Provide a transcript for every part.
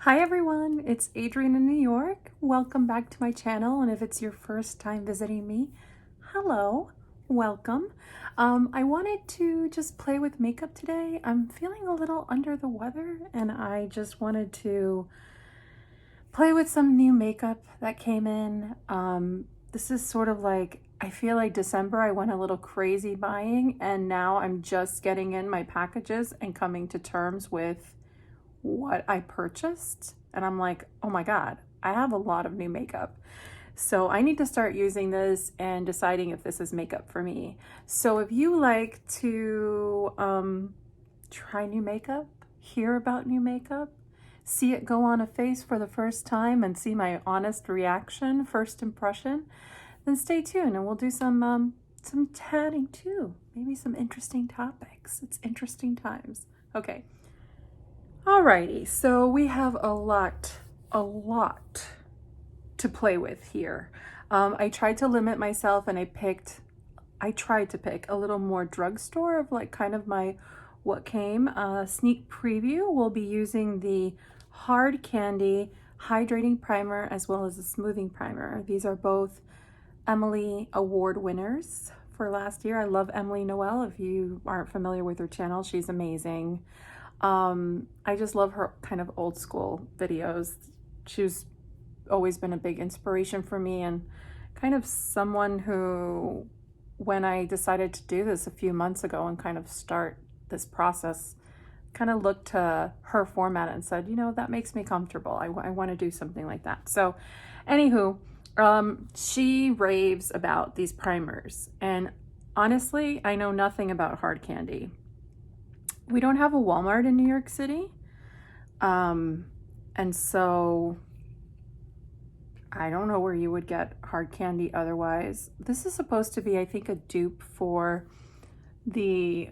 Hi everyone, it's Adrienne in New York. Welcome back to my channel, and if it's your first time visiting me, hello, welcome. I wanted to just play with makeup today. I'm feeling a little under the weather and I just wanted to play with some new makeup that came in. This is sort of like, I feel like December I went a little crazy buying, and now I'm just getting in my packages and coming to terms with what I purchased, and I'm like, oh my God, I have a lot of new makeup. So I need to start using this and deciding if this is makeup for me. So if you like to try new makeup, hear about new makeup, see it go on a face for the first time and see my honest reaction, first impression, then stay tuned and we'll do some chatting too. Maybe some interesting topics. It's interesting times. Okay. Alrighty, so we have a lot to play with here. I tried to limit myself and I tried to pick a little more drugstore of like kind of my what came. Sneak preview, we'll be using the Hard Candy Hydrating Primer as well as the Smoothing Primer. These are both Emily Award winners for last year. I love Emily Noel. If you aren't familiar with her channel, she's amazing. I just love her kind of old school videos. She's always been a big inspiration for me and kind of someone who, when I decided to do this a few months ago and kind of start this process, kind of looked to her format and said, you know, that makes me comfortable. I want to do something like that. So anywho, she raves about these primers, and honestly, I know nothing about Hard Candy. We don't have a Walmart in New York City. And so I don't know where you would get Hard Candy otherwise. This is supposed to be, I think, a dupe for the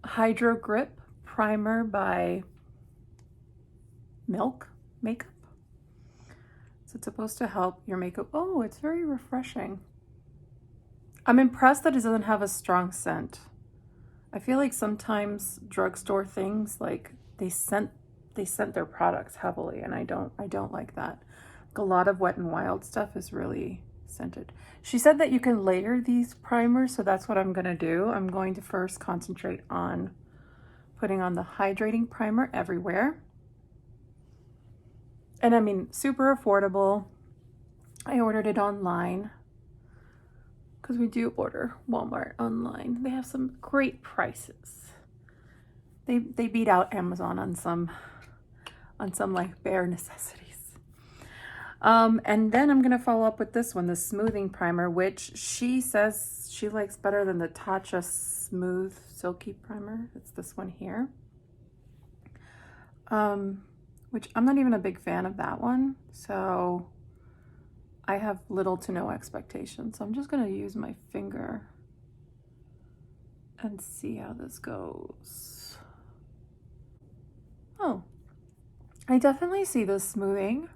Hydro Grip Primer by Milk Makeup. So it's supposed to help your makeup. Oh, it's very refreshing. I'm impressed that it doesn't have a strong scent. I feel like sometimes drugstore things, like they scent their products heavily, and I don't like that. Like a lot of Wet n Wild stuff is really scented. She said that you can layer these primers, so that's what I'm gonna do. I'm going to first concentrate on putting on the hydrating primer everywhere. And I mean, super affordable. I ordered it online, because we do order Walmart online. They have some great prices. They beat out Amazon on some like bare necessities. And then I'm gonna follow up with this one, the smoothing primer, which she says she likes better than the Tatcha Smooth Silky Primer. It's this one here. Which I'm not even a big fan of that one, so I have little to no expectations. So I'm just gonna use my finger and see how this goes. Oh, I definitely see this smoothing.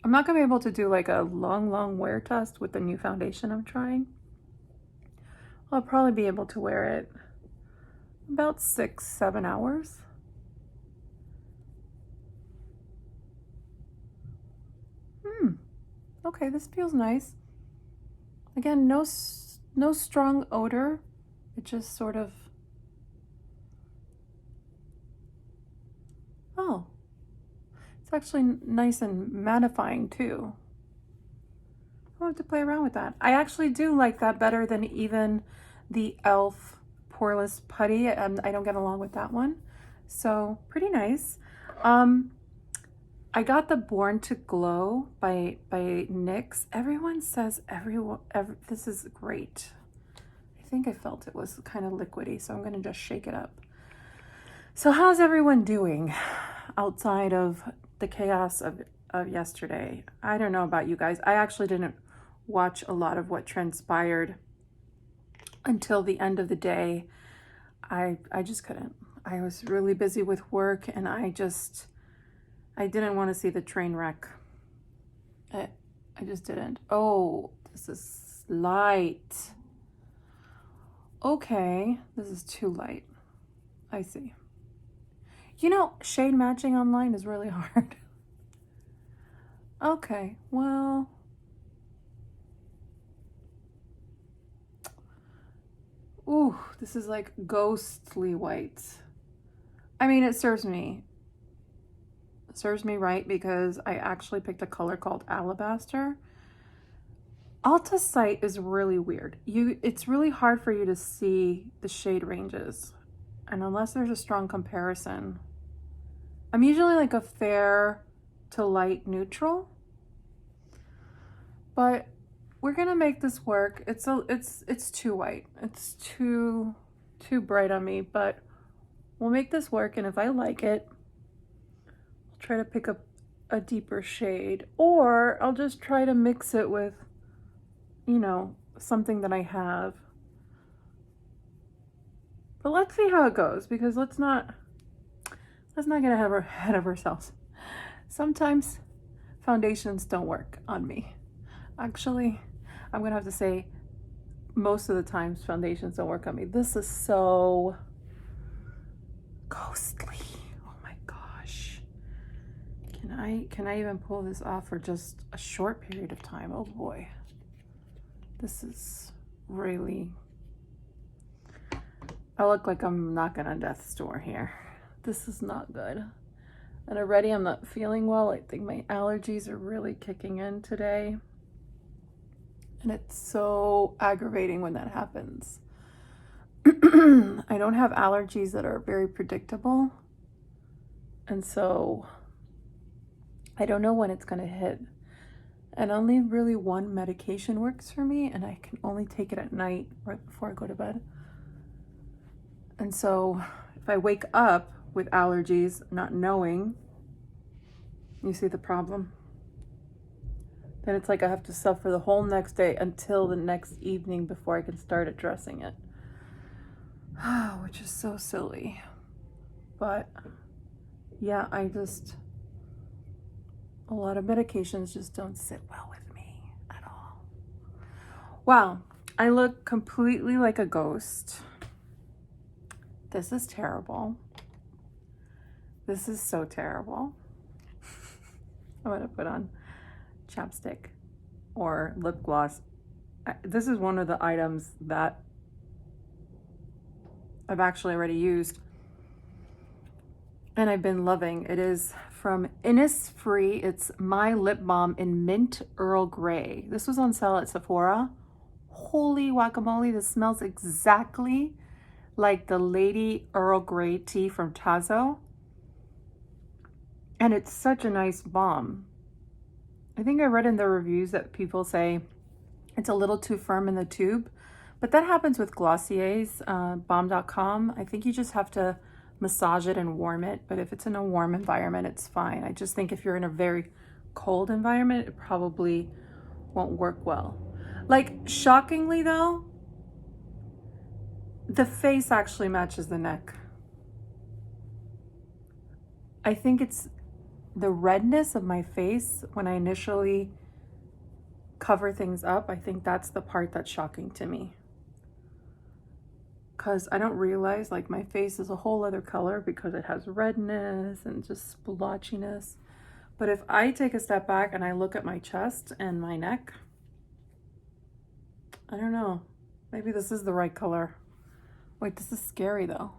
I'm not gonna be able to do like a long wear test with the new foundation I'm trying. I'll probably be able to wear it about 6-7 hours. Okay, this feels nice. Again, no strong odor. It just sort of, oh, it's actually nice and mattifying too. I'll have to play around with that. I actually do like that better than even the e.l.f. Poreless Putty. I don't get along with that one. So pretty nice. I got the Born to Glow by NYX. Everyone says this is great. I think I felt it was kind of liquidy, so I'm gonna just shake it up. So how's everyone doing outside of the chaos of yesterday? I don't know about you guys. I actually didn't watch a lot of what transpired until the end of the day. I just couldn't. I was really busy with work, and I didn't want to see the train wreck. I just didn't. Oh, this is light. Okay, this is too light. I see. You know, shade matching online is really hard. Okay, well, ooh, this is like ghostly white. I mean, it serves me. It serves me right because I actually picked a color called Alabaster. Ulta's site is really weird. It's really hard for you to see the shade ranges. And unless there's a strong comparison, I'm usually like a fair to light neutral, but we're gonna make this work. It's too white. It's too bright on me, but we'll make this work. And if I like it, I'll try to pick up a deeper shade, or I'll just try to mix it with, you know, something that I have. But let's see how it goes, because let's not get ahead of ourselves. Sometimes foundations don't work on me. Actually, I'm gonna have to say most of the times foundations don't work on me. This is so ghostly. Oh my gosh. Can I even pull this off for just a short period of time? Oh boy. This is really, I look like I'm knocking on death's door here. This is not good. And already I'm not feeling well. I think my allergies are really kicking in today. And it's so aggravating when that happens. I don't have allergies that are very predictable. And so I don't know when it's going to hit. And only really one medication works for me, and I can only take it at night right before I go to bed. And so if I wake up with allergies, not knowing, you see the problem? Then it's like I have to suffer the whole next day until the next evening before I can start addressing it. Which is so silly. But yeah, a lot of medications just don't sit well with me at all. Wow, I look completely like a ghost. This is terrible. This is so terrible. I'm gonna put on chapstick or lip gloss. This is one of the items that I've actually already used and I've been loving. It is from Innisfree. It's My Lip Balm in Mint Earl Grey. This was on sale at Sephora. Holy guacamole, this smells exactly like the Lady Earl Grey tea from Tazo. And it's such a nice balm. I think I read in the reviews that people say it's a little too firm in the tube, but that happens with Glossier's, balm.com. I think you just have to massage it and warm it, but if it's in a warm environment, it's fine. I just think if you're in a very cold environment, it probably won't work well. Like, shockingly though, the face actually matches the neck. I think it's the redness of my face when I initially cover things up. I think that's the part that's shocking to me. Because I don't realize, like, my face is a whole other color because it has redness and just splotchiness. But if I take a step back and I look at my chest and my neck, I don't know. Maybe this is the right color. Wait, this is scary though.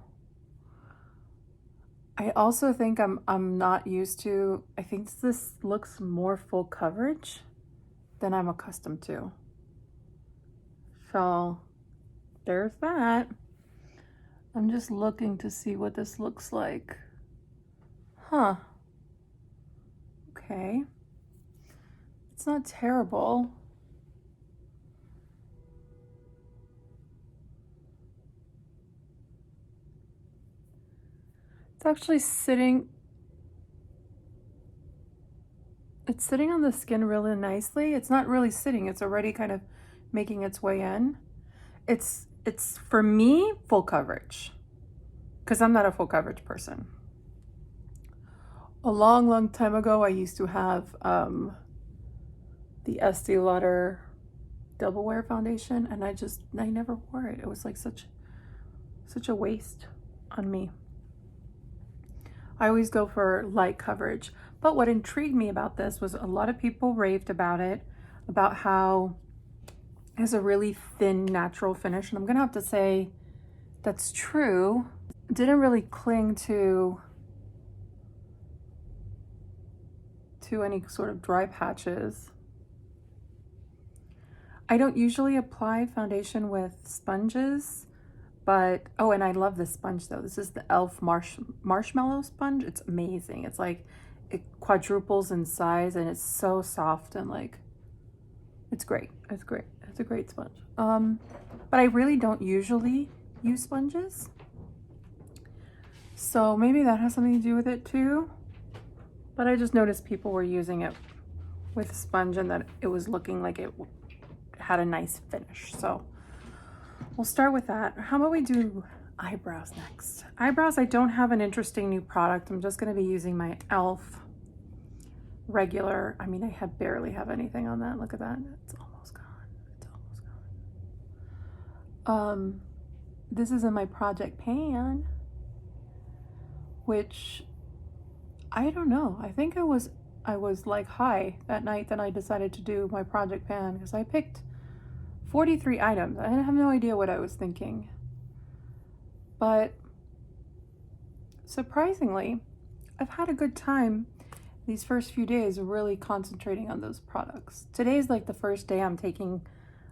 I also think I'm not used to, I think this looks more full coverage than I'm accustomed to. So there's that. I'm just looking to see what this looks like. Huh. Okay. It's not terrible. It's actually sitting on the skin really nicely. It's not really sitting, it's already kind of making its way in. It's for me full coverage, because I'm not a full coverage person. A long time ago, I used to have the Estee Lauder Double Wear foundation, and I never wore it. It was like such a waste on me. I always go for light coverage. But what intrigued me about this was a lot of people raved about it, about how it has a really thin, natural finish. And I'm gonna have to say that's true. It didn't really cling to any sort of dry patches. I don't usually apply foundation with sponges, but, oh, and I love this sponge though. This is the e.l.f. Marshmallow sponge. It's amazing. It's like, it quadruples in size and it's so soft and like, it's great. It's great. It's a great sponge. But I really don't usually use sponges. So maybe that has something to do with it too. But I just noticed people were using it with a sponge and that it was looking like it had a nice finish. So we'll start with that. How about we do eyebrows next? Eyebrows, I don't have an interesting new product. I'm just going to be using my e.l.f. regular. I mean, I barely have anything on that. Look at that. It's almost gone. It's almost gone. This is in my project pan, which I don't know. I think I was like high that night that I decided to do my project pan because I picked 43 items. I have no idea what I was thinking. But surprisingly, I've had a good time these first few days really concentrating on those products. Today's like the first day I'm taking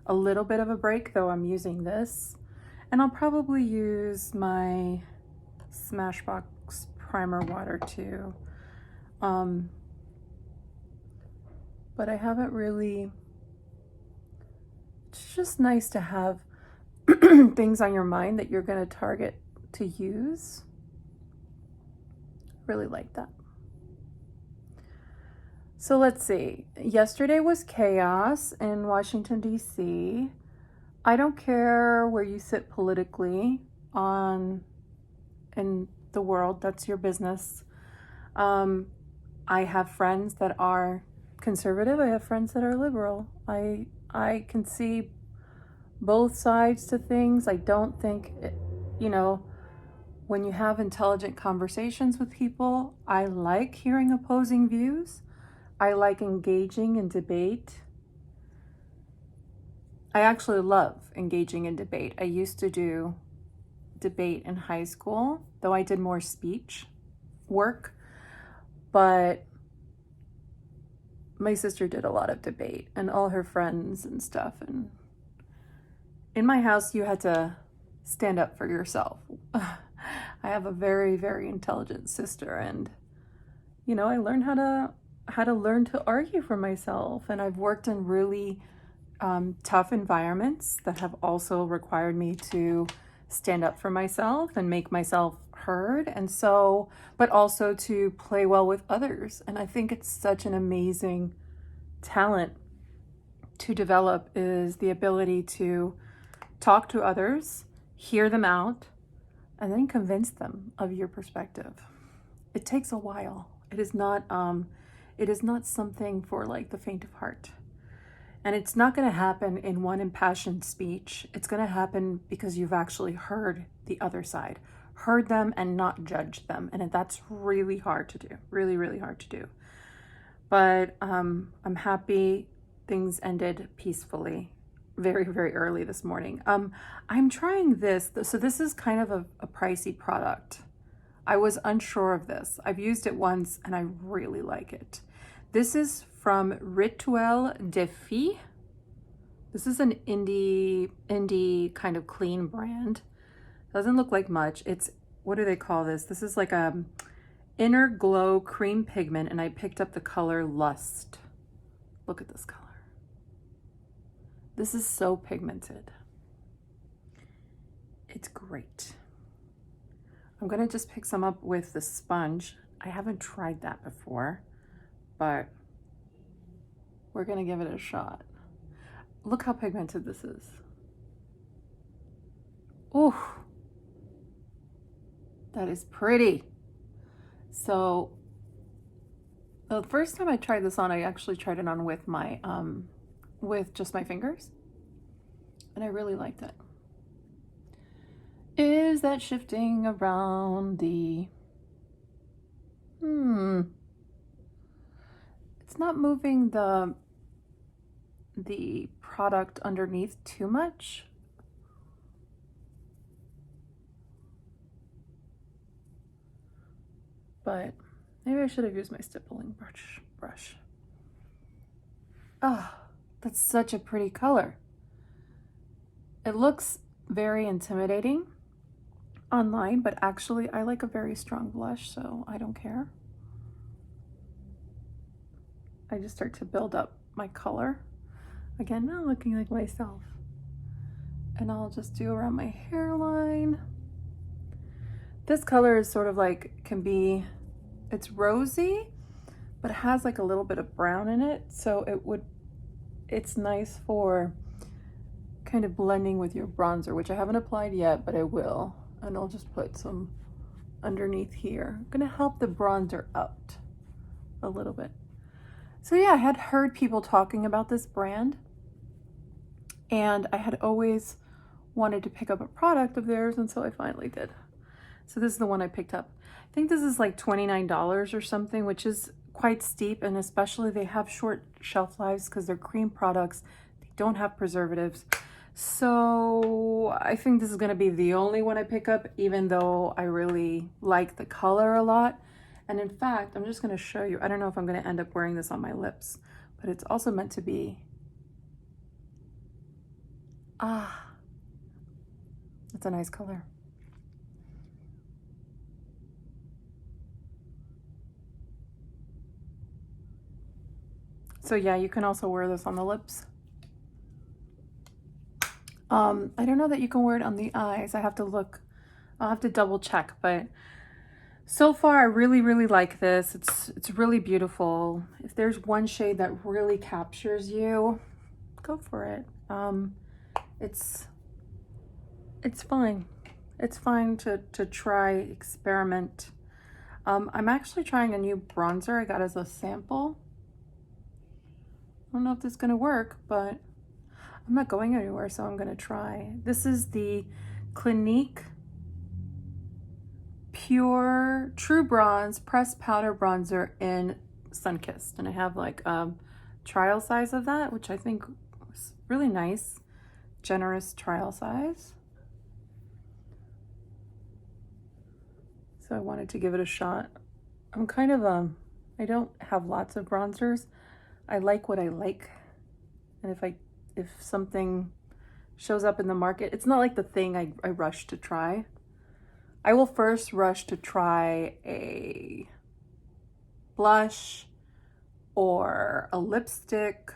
a little bit of a break, though I'm using this. And I'll probably use my Smashbox primer water too. But I haven't really, it's just nice to have things on your mind that you're going to target to use. Really like that. So let's see. Yesterday was chaos in Washington, D.C. I don't care where you sit politically in the world. That's your business. I have friends that are conservative. I have friends that are liberal. I can see both sides to things. I don't think, when you have intelligent conversations with people, I like hearing opposing views. I like engaging in debate. I actually love engaging in debate. I used to do debate in high school, though I did more speech work, but my sister did a lot of debate and all her friends and stuff. And in my house, you had to stand up for yourself. I have a very, very intelligent sister, and I learned how to learn to argue for myself. And I've worked in really tough environments that have also required me to stand up for myself and make myself heard, and so, but also to play well with others. And I think it's such an amazing talent to develop, is the ability to talk to others, hear them out, and then convince them of your perspective. It takes a while. It is not something for like the faint of heart. And it's not going to happen in one impassioned speech. It's going to happen because you've actually heard the other side, heard them and not judged them. And that's really hard to do, really, really hard to do. But I'm happy things ended peacefully very, very early this morning. I'm trying this. So this is kind of a pricey product. I was unsure of this. I've used it once and I really like it. This is from Rituel de Fille. This is an indie kind of clean brand. Doesn't look like much. It's, what do they call this? This is like a inner glow cream pigment, and I picked up the color Lust. Look at this color. This is so pigmented. It's great. I'm gonna just pick some up with the sponge. I haven't tried that before, but we're gonna give it a shot. Look how pigmented this is. Ooh, that is pretty. So the first time I tried this on, I actually tried it on with my, with just my fingers, and I really liked it. Is that shifting around the it's not moving the product underneath too much. But maybe I should have used my stippling brush. Oh, that's such a pretty color. It looks very intimidating online, but actually I like a very strong blush, so I don't care. I just start to build up my color. Again, not looking like myself. And I'll just do around my hairline. This color is sort of like, it's rosy, but it has like a little bit of brown in it. So it's nice for kind of blending with your bronzer, which I haven't applied yet, but I will. And I'll just put some underneath here. I'm gonna help the bronzer out a little bit. So yeah, I had heard people talking about this brand, and I had always wanted to pick up a product of theirs, and so I finally did. So this is the one I picked up. I think this is like $29 or something, which is quite steep, and especially they have short shelf lives because they're cream products. They don't have preservatives. So I think this is gonna be the only one I pick up, even though I really like the color a lot. And in fact, I'm just gonna show you, I don't know if I'm gonna end up wearing this on my lips, but it's also meant to be, that's a nice color. So yeah, you can also wear this on the lips. I don't know that you can wear it on the eyes. I have to look, I'll have to double check, but so far I really, really like this. It's really beautiful. If there's one shade that really captures you, go for it. It's fine. It's fine to try, experiment. I'm actually trying a new bronzer I got as a sample. I don't know if this is gonna work, but I'm not going anywhere, so I'm gonna try. This is the Clinique Pure True Bronze Pressed Powder Bronzer in Sunkissed. And I have like a trial size of that, which I think was really nice. Generous trial size. So I wanted to give it a shot. I'm kind of, I don't have lots of bronzers. I like what I like. And if something shows up in the market, it's not like the thing I rush to try. I will first rush to try a blush or a lipstick,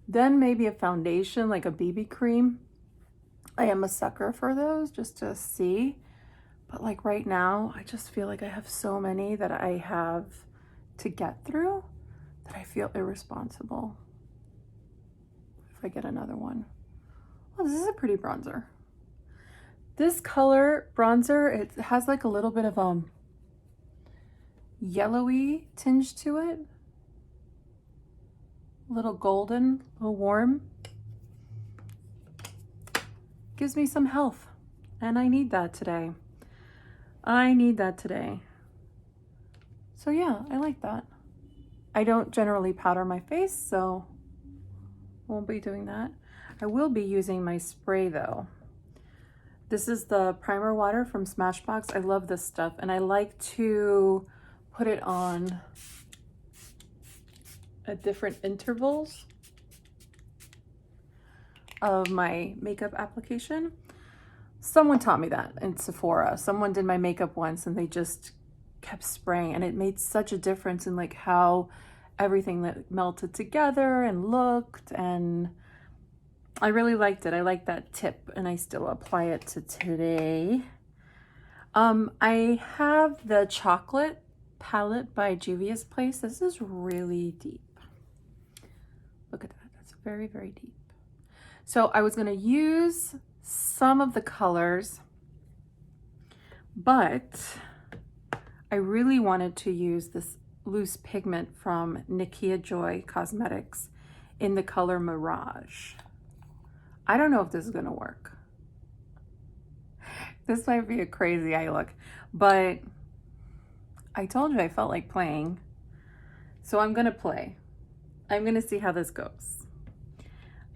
then maybe a foundation like a BB cream. I am a sucker for those just to see. But like right now, I just feel like I have so many that I have to get through that I feel irresponsible if I get another one. Oh, this is a pretty bronzer. This color bronzer, it has like a little bit of yellowy tinge to it. A little golden, a little warm. Gives me some health, and I need that today. I need that today. So yeah, I like that. I don't generally powder my face, so won't be doing that. I will be using my spray though. This is the primer water from Smashbox. I love this stuff, and I like to put it on at different intervals of my makeup application. Someone taught me that in Sephora. Someone did my makeup once and they just kept spraying, and it made such a difference in like how everything that melted together and looked, and I really liked it. I like that tip, and I still apply it to today. I have the chocolate palette by Juvia's Place. This is really deep. Look at that. That's very, very deep. So I was going to use some of the colors, but I really wanted to use this loose pigment from Nikkia Joy Cosmetics in the color Mirage. I don't know if this is going to work. This might be a crazy eye look, but I told you I felt like playing. So I'm gonna play. I'm gonna see how this goes.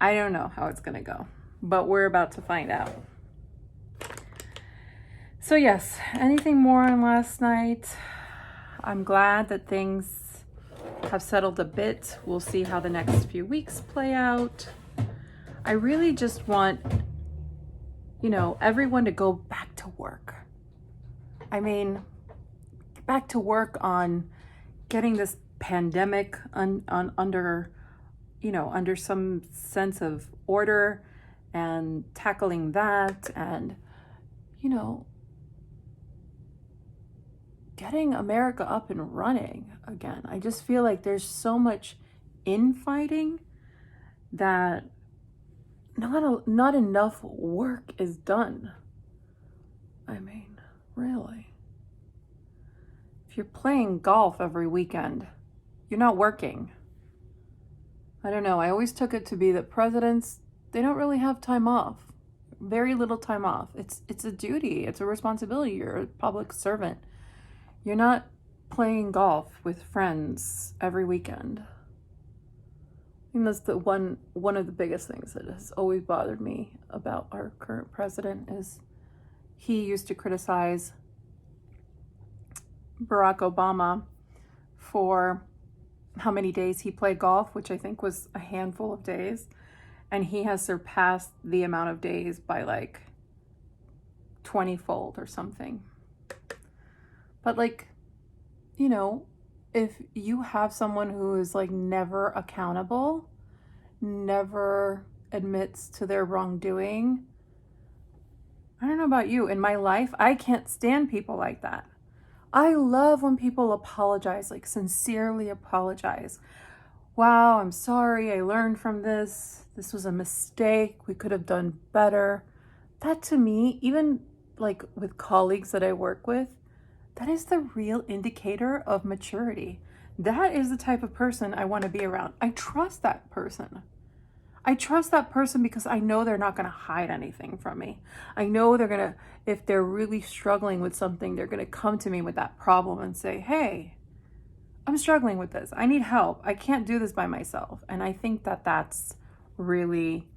I don't know how it's gonna go, but we're about to find out. So yes, anything more on last night? I'm glad that things have settled a bit. We'll see how the next few weeks play out. I really just want, you know, everyone to go back to work. I mean, back to work on getting this pandemic under, you know, under some sense of order and tackling that and, you know, getting America up and running again. I just feel like there's so much infighting that not enough work is done. I mean, really. If you're playing golf every weekend, you're not working. I don't know. I always took it to be that presidents, they don't really have time off. Very little time off. It's a duty. It's a responsibility. You're a public servant. You're not playing golf with friends every weekend. I think that's the one of the biggest things that has always bothered me about our current president is he used to criticize Barack Obama for how many days he played golf, which I think was a handful of days. And he has surpassed the amount of days by like 20-fold or something. But like, you know, if you have someone who is like never accountable, never admits to their wrongdoing, I don't know about you, in my life, I can't stand people like that. I love when people apologize, like sincerely apologize. Wow, I'm sorry, I learned from this. This was a mistake. We could have done better. That to me, even like with colleagues that I work with, that is the real indicator of maturity. That is the type of person I want to be around. I trust that person. I trust that person because I know they're not going to hide anything from me. I know they're going to, if they're really struggling with something, they're going to come to me with that problem and say, hey, I'm struggling with this. I need help. I can't do this by myself. And I think that that's really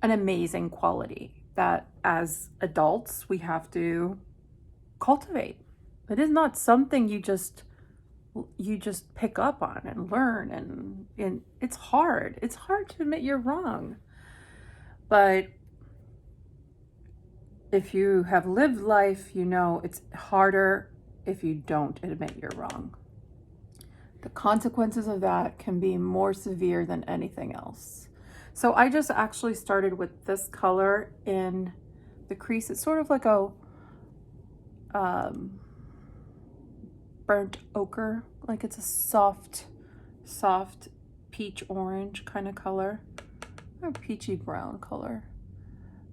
an amazing quality that as adults we have to cultivate. It is not something you just pick up on and learn, and it's hard. It's hard to admit you're wrong. But if you have lived life, you know it's harder if you don't admit you're wrong. The consequences of that can be more severe than anything else. So I just actually started with this color in the crease. It's sort of like a burnt ochre, like it's a soft peach orange kind of color, or peachy brown color.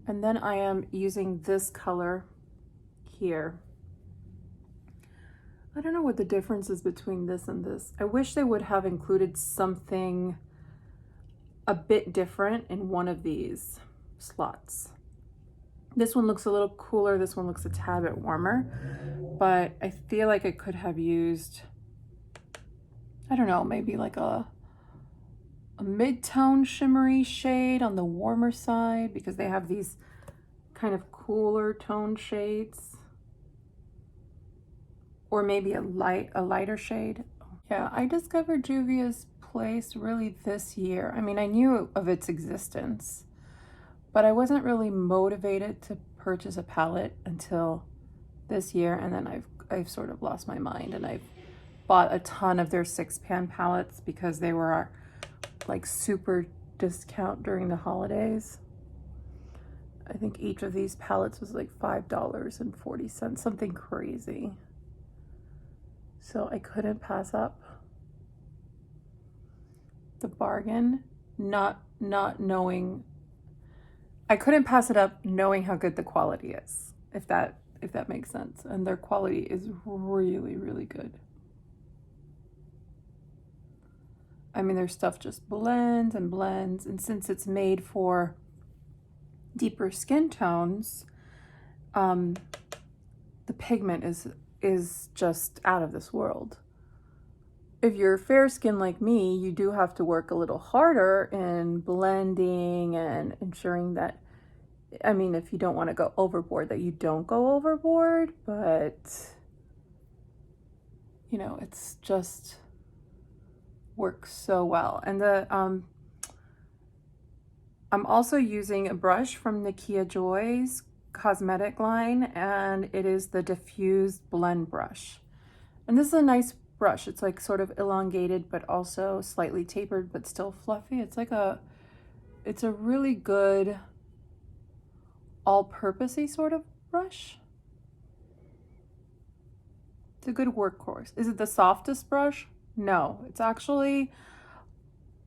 And then I am using this color here. I don't know what the difference is between this and this. I wish they would have included something a bit different in one of these slots. This one looks a little cooler, this one looks a tad bit warmer, but I feel like I could have used, I don't know, maybe like a mid-tone shimmery shade on the warmer side, because they have these kind of cooler tone shades, or maybe a lighter shade. Yeah, I discovered Juvia's place really this year. I mean, I knew of its existence, but I wasn't really motivated to purchase a palette until this year, and then I've sort of lost my mind, and I've bought a ton of their 6-pan palettes because they were like super discount during the holidays. I think each of these palettes was like $5.40, something crazy. So I couldn't pass up the bargain, not knowing. I couldn't pass it up knowing how good the quality is, if that makes sense. And their quality is really, really good. I mean, their stuff just blends and blends, and since it's made for deeper skin tones, the pigment is just out of this world. if you're fair skin like me, you do have to work a little harder in blending and ensuring that, I mean, if you don't want to go overboard, that you don't go overboard, but you know, it's just works so well. And I'm also using a brush from Nikkia Joy's cosmetic line, and it is the diffused blend brush. And this is a nice brush. It's like sort of elongated, but also slightly tapered, but still fluffy. It's a really good all-purposey sort of brush. It's a good workhorse. Is it the softest brush? No, it's actually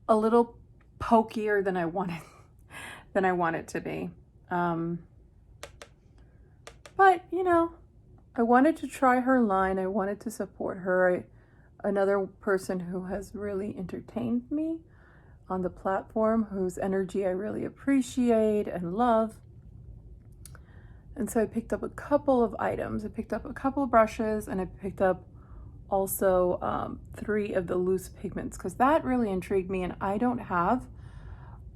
a little pokier than I want it to be. But you know, I wanted to try her line. I wanted to support her. Another person who has really entertained me on the platform, whose energy I really appreciate and love. And so I picked up a couple of items. I picked up a couple of brushes, and I picked up also 3 of the loose pigments, because that really intrigued me, and I don't have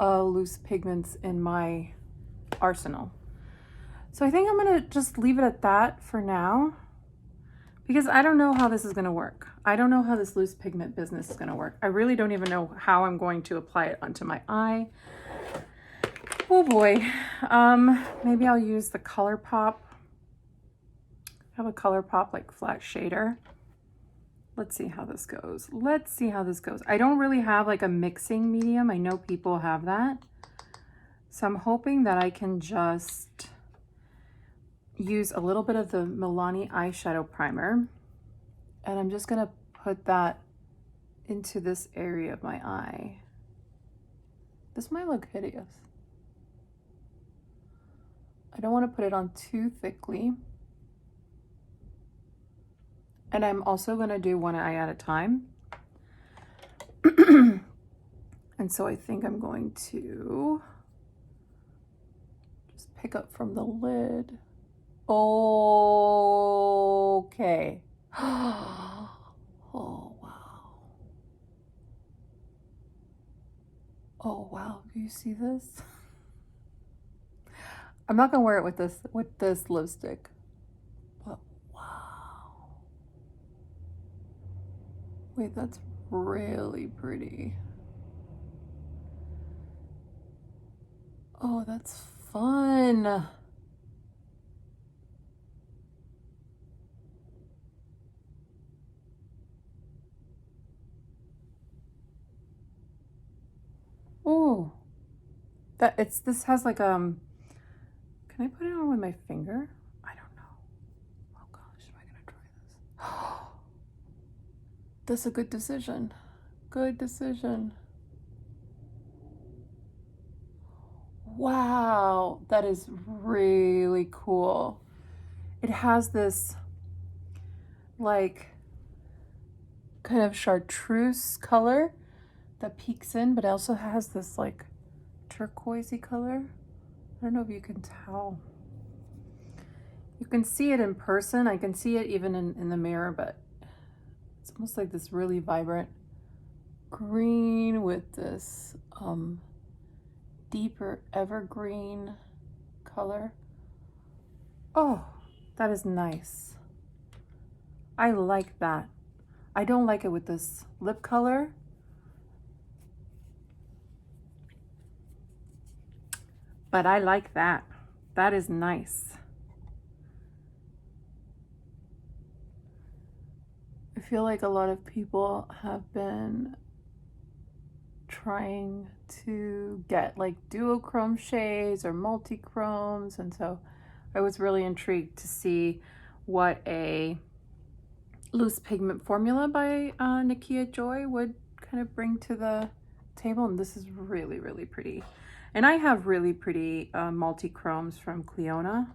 loose pigments in my arsenal. So I think I'm gonna just leave it at that for now, because I don't know how this is gonna work. I don't know how this loose pigment business is gonna work. I really don't even know how I'm going to apply it onto my eye. Oh boy. Maybe I'll use the ColourPop. I have a ColourPop like flat shader. Let's see how this goes. Let's see how this goes. I don't really have like a mixing medium. I know people have that. So I'm hoping that I can just use a little bit of the Milani eyeshadow primer. And I'm just gonna put that into this area of my eye. This might look hideous. I don't want to put it on too thickly. And I'm also going to do one eye at a time. And so I think I'm going to just pick up from the lid. Okay. Oh, wow. Oh, wow. Do you see this? I'm not gonna wear it with this lipstick, but wow. Wait, that's really pretty. Oh, that's fun. Oh, this has like can I put it on with my finger? I don't know. Oh gosh, am I gonna try this? That's a good decision. Good decision. Wow, that is really cool. It has this like kind of chartreuse color that peeks in, but it also has this like turquoisey color. I don't know if you can tell. You can see it in person. I can see it even in the mirror, but it's almost like this really vibrant green with this deeper evergreen color. Oh, that is nice. I like that. I don't like it with this lip color. But I like that. That is nice. I feel like a lot of people have been trying to get like duochrome shades or multi-chromes, and so I was really intrigued to see what a loose pigment formula by Nikkia Joy would kind of bring to the table. And this is really, really pretty. And I have really pretty multi-chromes from Cliona.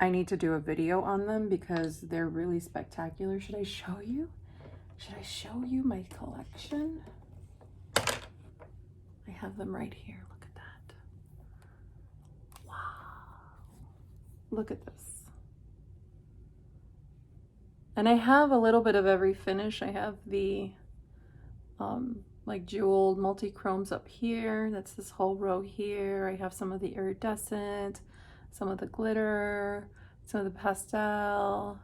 I need to do a video on them because they're really spectacular. Should I show you? Should I show you my collection? I have them right here. Look at that. Wow. Look at this. And I have a little bit of every finish. I have the like jeweled multi-chromes up here. That's this whole row here. I have some of the iridescent, some of the glitter, some of the pastel.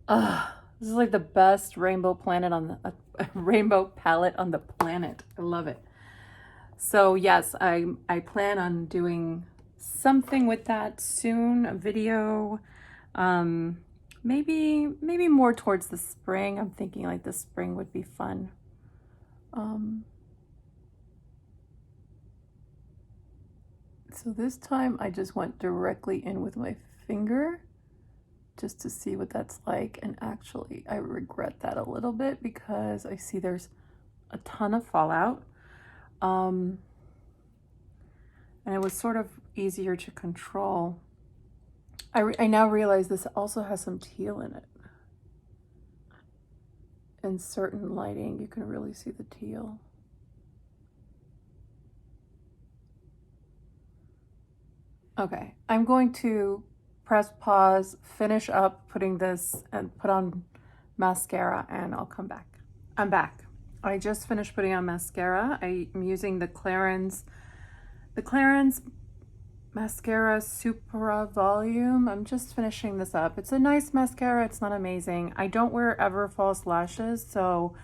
This is like the best rainbow planet on the rainbow palette on the planet. I love it. So yes, I plan on doing something with that soon, a video. Maybe more towards the spring. I'm thinking like the spring would be fun. So this time I just went directly in with my finger just to see what that's like. And actually I regret that a little bit because I see there's a ton of fallout. And it was sort of easier to control. I now realize this also has some teal in it. In certain lighting, you can really see the teal. Okay, I'm going to press pause, finish up putting this and put on mascara, and I'll come back. I'm back. I just finished putting on mascara. I'm using the Clarins Mascara Supra Volume. I'm just finishing this up. It's a nice mascara. It's not amazing. I don't wear ever false lashes, so,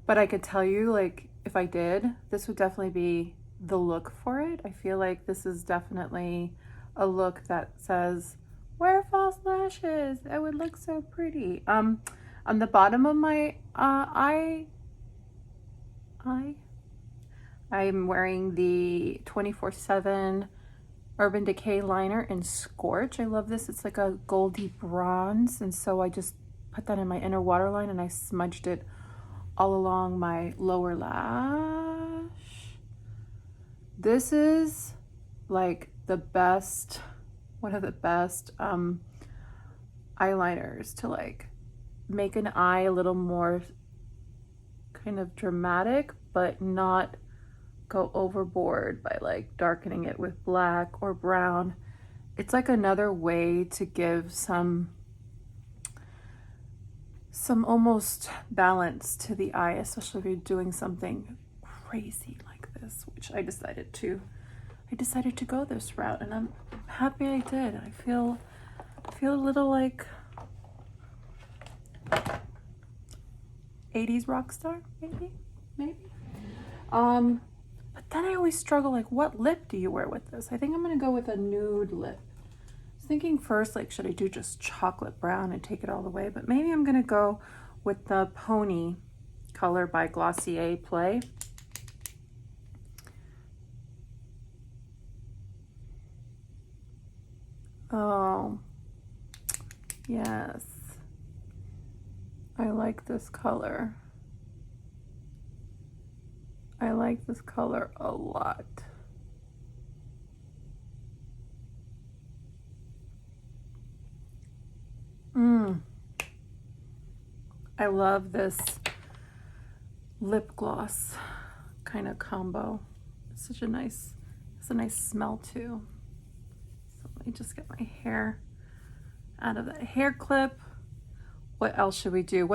but I could tell you, like, if I did, this would definitely be the look for it. I feel like this is definitely a look that says, wear false lashes. It would look so pretty. On the bottom of my eye, I'm wearing the 24/7 Urban Decay liner in Scorch. I love this. It's like a goldy bronze, and so I just put that in my inner waterline and I smudged it all along my lower lash. This is like the best, one of the best eyeliners to like make an eye a little more kind of dramatic, but not go overboard by like darkening it with black or brown. It's like another way to give some almost balance to the eye, especially if you're doing something crazy like this, which I decided to go this route, and I'm happy I did. I feel a little like 80s rock star, maybe. But then I always struggle, like, what lip do you wear with this? I think I'm gonna go with a nude lip. I was thinking first, like, should I do just chocolate brown and take it all the way? But maybe I'm gonna go with the Pony color by Glossier Play. Oh, yes. I like this color. I like this color a lot. I love this lip gloss kind of combo. It's such a nice, it's a nice smell too. So let me just get my hair out of that hair clip. What else should we do?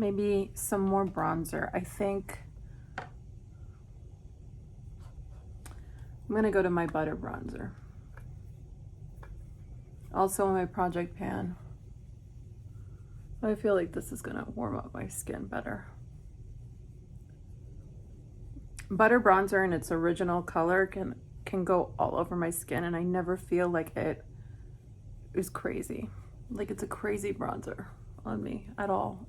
Maybe some more bronzer. I think I'm gonna go to my butter bronzer. Also on my project pan. I feel like this is gonna warm up my skin better. Butter bronzer in its original color can go all over my skin, and I never feel like it is crazy. Like it's a crazy bronzer on me at all.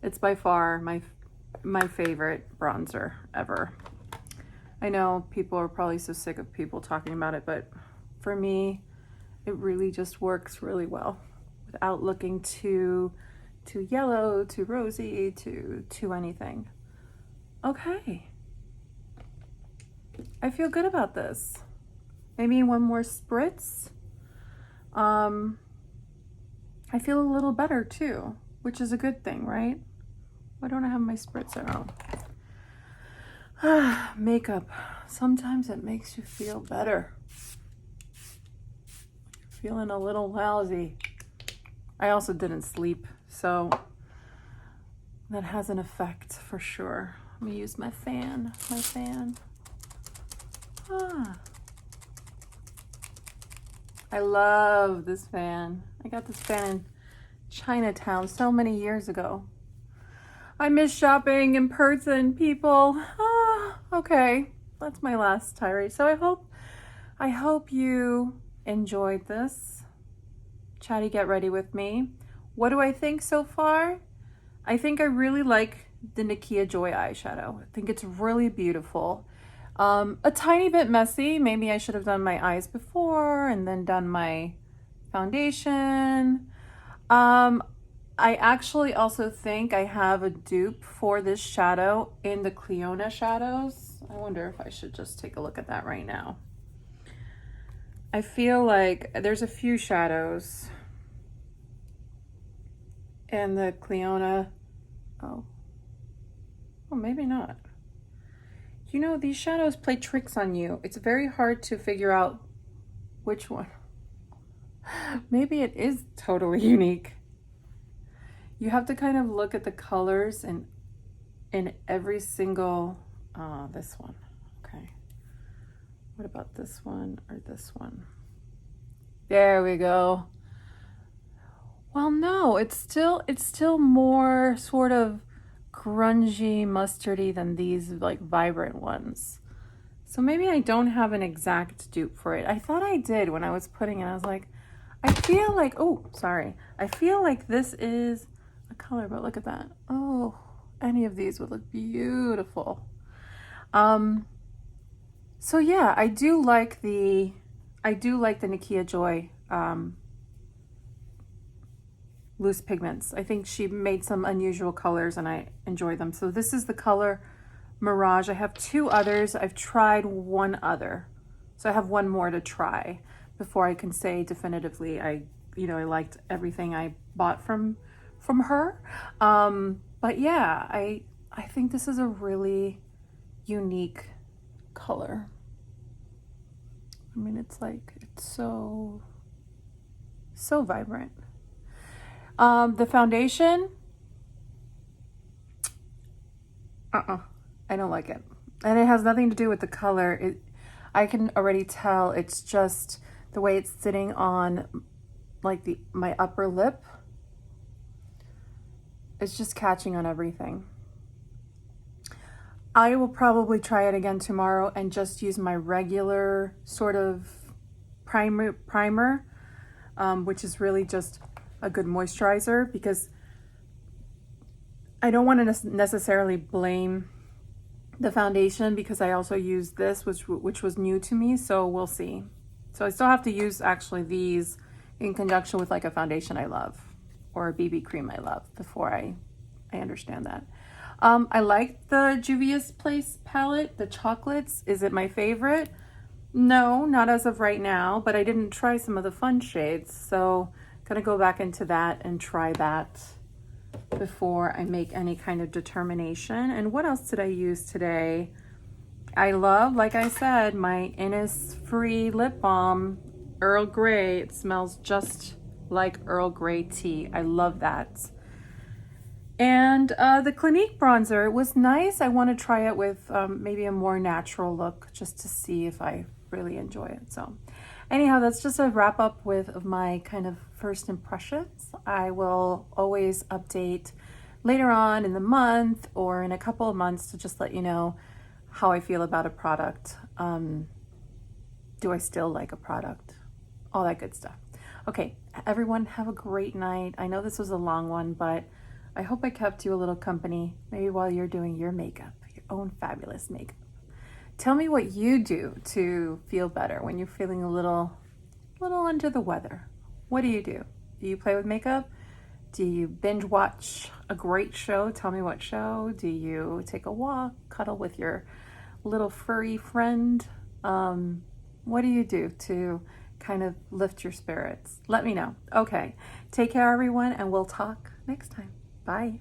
It's by far my favorite bronzer ever. I know people are probably so sick of people talking about it, but for me, it really just works really well without looking too yellow, too rosy, too anything. Okay. I feel good about this. Maybe one more spritz. I feel a little better too, which is a good thing, right? Why don't I have my spritzer on? Makeup. Sometimes it makes you feel better. Feeling a little lousy. I also didn't sleep, so that has an effect for sure. Let me use my fan. I love this fan. I got this fan in Chinatown so many years ago. I miss shopping in person, people. Okay, that's my last tirade. So I hope you enjoyed this. Chatty Get Ready with me. What do I think so far? I think I really like the Nikkia Joy eyeshadow. I think it's really beautiful. A tiny bit messy. Maybe I should have done my eyes before and then done my foundation. I actually also think I have a dupe for this shadow in the Cliona shadows. I wonder if I should just take a look at that right now. I feel like there's a few shadows in the Cliona. Oh, maybe not. You know, these shadows play tricks on you. It's very hard to figure out which one. Maybe it is totally unique. You have to kind of look at the colors in every single, this one, okay. What about this one or this one? There we go. Well, no, it's still more sort of grungy, mustardy than these like vibrant ones. So maybe I don't have an exact dupe for it. I thought I did when I was putting it. I was like, I feel like, oh, sorry. I feel like this is a color, but look at that. Oh, any of these would look beautiful. So yeah, I do like the Nikkia Joy loose pigments. I think she made some unusual colors and I enjoy them. So this is the color Mirage. I have two others. I've tried one other. So I have one more to try before I can say definitively I liked everything I bought from her. But yeah, I think this is a really unique color. I mean, it's so vibrant. The foundation, I don't like it. And it has nothing to do with the color. I can already tell it's just the way it's sitting on like my upper lip. It's just catching on everything. I will probably try it again tomorrow and just use my regular sort of primer, which is really just a good moisturizer, because I don't want to necessarily blame the foundation because I also used this, which was new to me, so we'll see. So I still have to use actually these in conjunction with like a foundation I love or a BB cream I love before I understand that. I like the Juvia's Place palette, the chocolates. Is it my favorite? No, not as of right now, but I didn't try some of the fun shades, so gonna go back into that and try that before I make any kind of determination. And what else did I use today? I love, like I said, my Innisfree lip balm, Earl Grey. It smells just like Earl Grey tea. I love that. And the Clinique bronzer, it was nice. I want to try it with maybe a more natural look just to see if I really enjoy it. So anyhow, that's just a wrap up of my kind of first impressions. I will always update later on in the month or in a couple of months to just let you know how I feel about a product. Do I still like a product? All that good stuff. Okay, everyone have a great night. I know this was a long one, but I hope I kept you a little company, maybe while you're doing your makeup, your own fabulous makeup. Tell me what you do to feel better when you're feeling a little under the weather. What do? Do you play with makeup? Do you binge watch a great show? Tell me what show. Do you take a walk, cuddle with your little furry friend? What do you do to kind of lift your spirits? Let me know. Okay, take care everyone, and we'll talk next time. Bye.